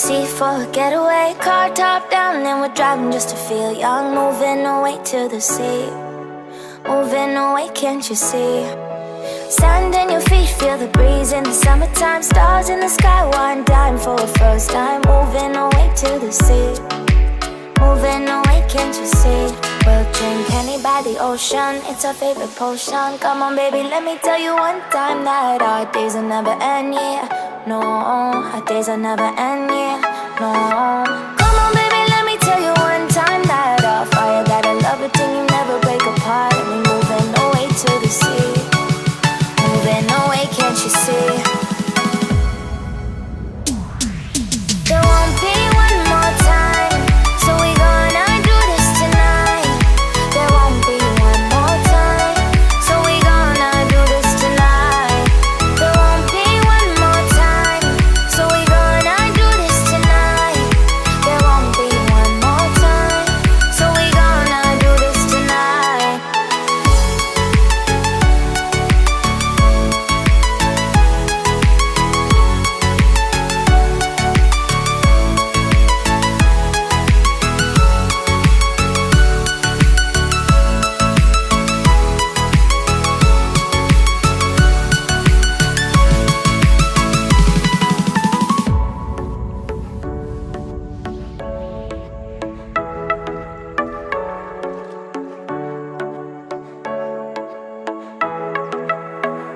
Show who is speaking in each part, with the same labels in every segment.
Speaker 1: sea for a getaway. Car top down and we're driving just to feel young. Moving away to the sea, moving away, can't you see? Sand in your feet, feel the breeze in the summertime. Stars in the sky, one dime for a first time. Moving away to the sea, moving away, can't you see? We'll drink honey by the ocean, it's our favorite potion. Come on baby, let me tell you one time that our days will never end, yeah. No, our days will never end, yeah. No. Come on baby, let me tell you one time that our fire got a love it till you never break apart. And we moving away to the sea, moving away, can't you see? There won't be one more time, so we gonna do this tonight. There won't be one more time, so we gonna do this tonight. There won't be one more time, so we gonna do this tonight. There won't be one more time, so we gonna do this tonight.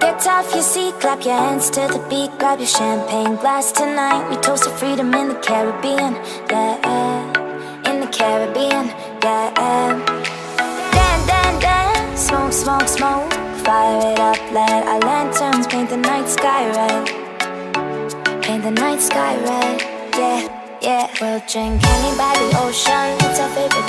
Speaker 1: Get off your seat, clap your hands to the beat. Grab your champagne glass tonight. We toast to freedom in the Caribbean, yeah. In the Caribbean, yeah. Dan, dan, dan, smoke, smoke, smoke. Fire it up, let our lanterns paint the night sky red. Paint the night sky red, yeah, yeah. We'll drink honey by the ocean, it's our favorite